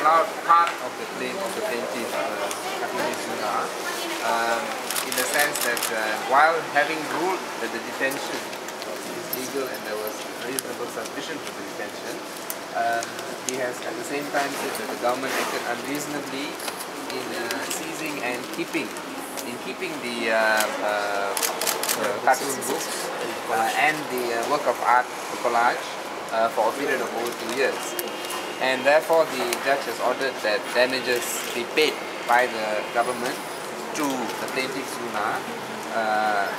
part of the claim of the plaintiff, Zunar, in the sense that while having ruled that the detention is legal and there was reasonable suspicion for the detention, he has at the same time said that the government acted unreasonably in seizing and keeping the cartoon books and the work of art, the collage, for a period of over 2 years. And therefore the judge has ordered that damages be paid by the government to the plaintiff Zunar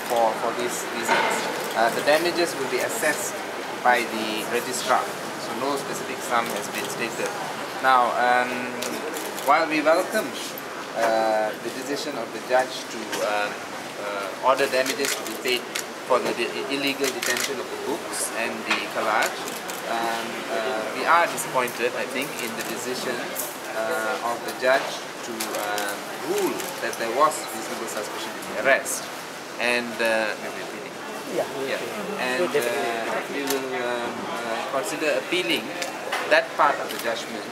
for these reasons. The damages will be assessed by the registrar, so no specific sum has been stated. Now, while we welcome the decision of the judge to order damages to be paid for the illegal detention of the books and the collage, we are disappointed, I think, in the decision of the judge to rule that there was reasonable suspicion in the arrest. And we will consider appealing that part of the judgment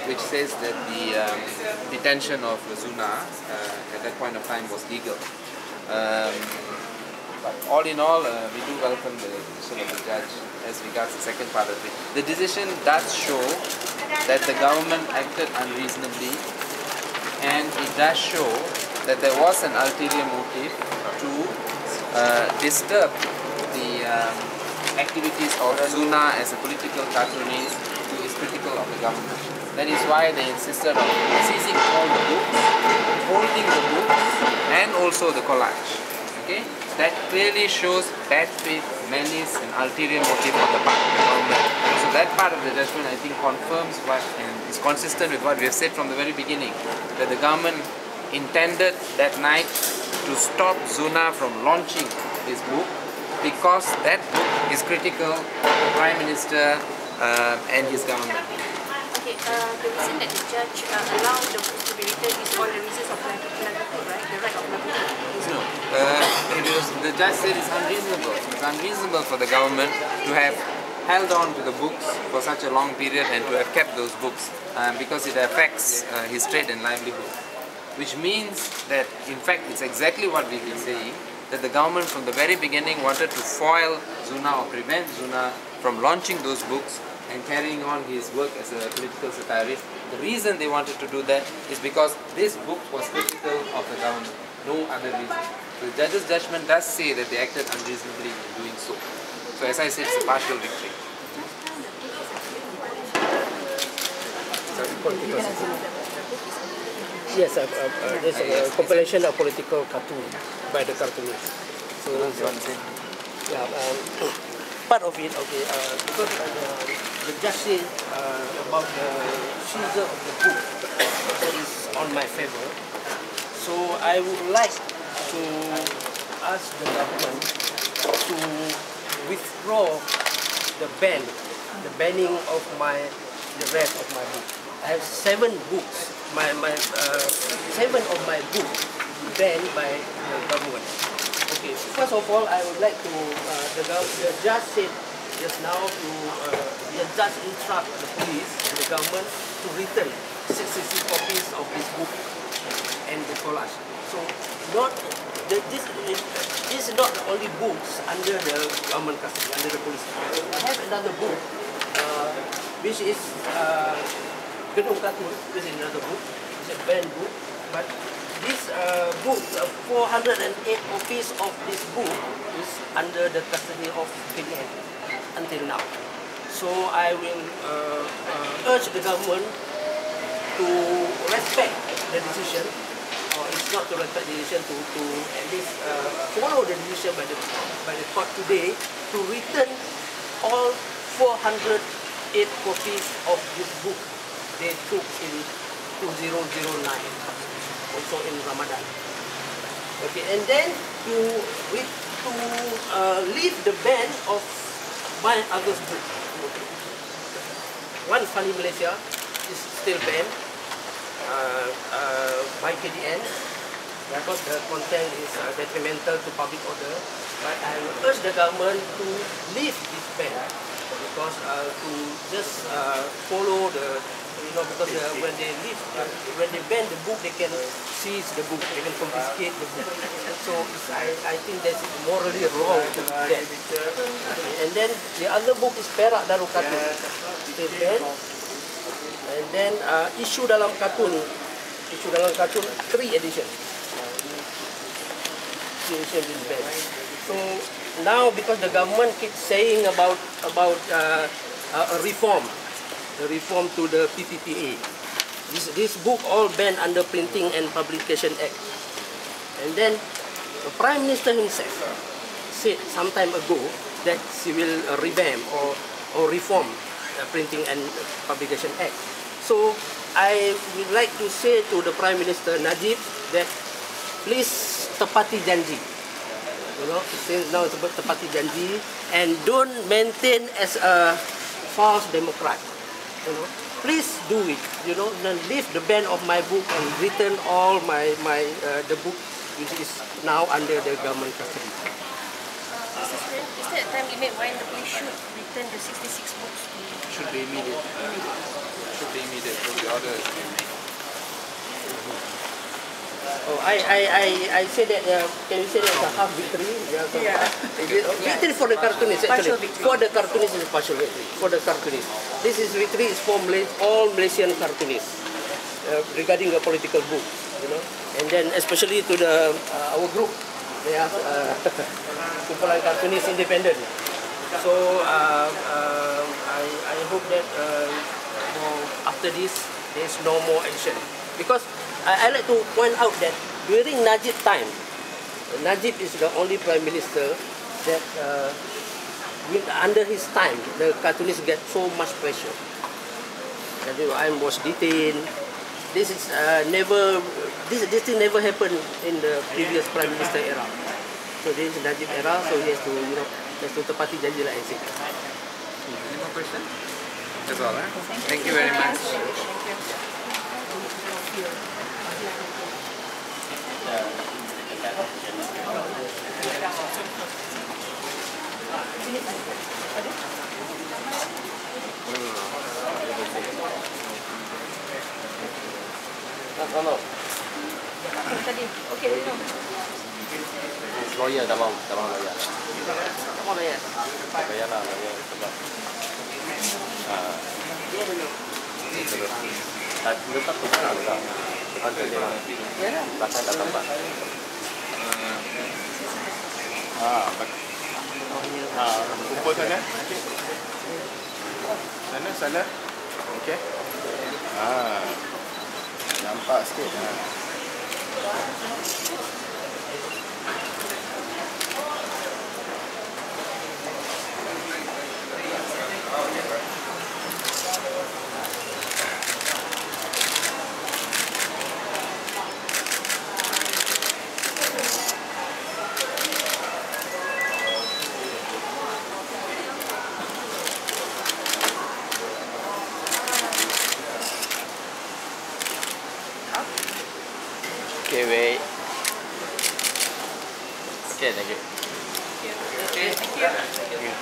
which says that the detention of Zunar at that point of time was legal. But all in all, we do welcome the decision of the judge as regards the second part of it. The decision does show that the government acted unreasonably, and it does show that there was an ulterior motive to disturb the activities of Zunar as a political cartoonist who is critical of the government. That is why they insisted on seizing all the books, holding the books, and also the collage. Okay? That clearly shows bad faith, malice, and ulterior motive on the part of the government. So that part of the judgment, I think, confirms what and is consistent with what we have said from the very beginning, that the government intended that night to stop Zunar from launching his book because that book is critical of the Prime Minister and his government. Okay, the reason that the judge allowed the books to be written is for the reasons of livelihood, right? The right of livelihood. No. The judge said it's unreasonable. It's unreasonable for the government to have held on to the books for such a long period and to have kept those books because it affects his trade and livelihood. Which means that, in fact, it's exactly what we've been saying, that the government from the very beginning wanted to foil Zunar or prevent Zunar from launching those books and carrying on his work as a political satirist. The reason they wanted to do that is because this book was critical of the government, no other reason. So the judge's judgment does say that they acted unreasonably in doing so. So as I said, it's a partial victory. Yes, there's a compilation of political cartoon by the cartoonist. So, yeah, part of it, okay, because the judge said about the seizure of the book that is on my favor. So I would like to ask the government to withdraw the banning of the rest of my book. I have 7 books. 7 of my books banned by the government. Okay, first of all, I would like to, the judge said just now to, the judge instruct the police and the government to return 66 copies of this book and the collage. So, this is not the only books under the government custody, under the police. I have another book, which is Gedung Cartoon. This is another book. It's a banned book, but this book, 408 copies of this book is under the custody of KDN until now. So I will urge the government to respect the decision, or it's not to respect the decision, to at least follow the decision by the court today to return all 408 copies of this book they took in 2009, also in Ramadan. Okay, and then to leave the ban of my other book. One Funny Malaysia is still banned by KDN because the content is detrimental to public order. But I will urge the government to leave this ban because to just follow the you know, because when they leave, when they ban the book, they can seize the book, they can confiscate the book. So I think that's morally wrong to do that. And then the other book is Perak Daru Kartun. They ban, and then issue dalam kartun 3 edition. Is banned. So now because the government keeps saying about a reform to the PPPA, this book all banned under Printing and Publication Act. And then the Prime Minister himself said some time ago that he will revamp or reform the Printing and Publication Act. So I would like to say to the Prime Minister Najib that please tepati janji. You know, since now it's about tepati janji, and don't maintain as a false democrat. You know, please do it. You know, then lift the ban of my book and return all the book which is now under the government custody. Is there a time limit when the police should return the 66 books? Should be immediate. Should be immediate. The order is immediate. Oh, I say that, can you say that it's a half victory? Yeah. Victory for the cartoonists, Partial actually. victory. For the cartoonists, it's partial victory. For the cartoonists. This is victory is for all Malaysian cartoonists regarding a political book, you know. And then especially to the our group, they are kumpulan cartoonist independent. So I hope that after this, there's no more action. Because I like to point out that during Najib time, Najib is the only Prime Minister that under his time, the cartoonists get so much pressure. And I was detained. This is this thing never happened in the previous Prime Minister era. So this is Najib era, so he has to, you know, has to tepati janji like I said. Any more questions? That's all, Thank you very much. No. Tadi, okay, no. Lawyer tak mau lawyer. Tak mau bayar. Bayar lah lawyer sebab terus letak tu kan tak ada dia lah. Pasal tak tempat. Kumpul sana. Sana. Okey. Nampak sikit. Okay, wait. Okay, thank you. Thank you.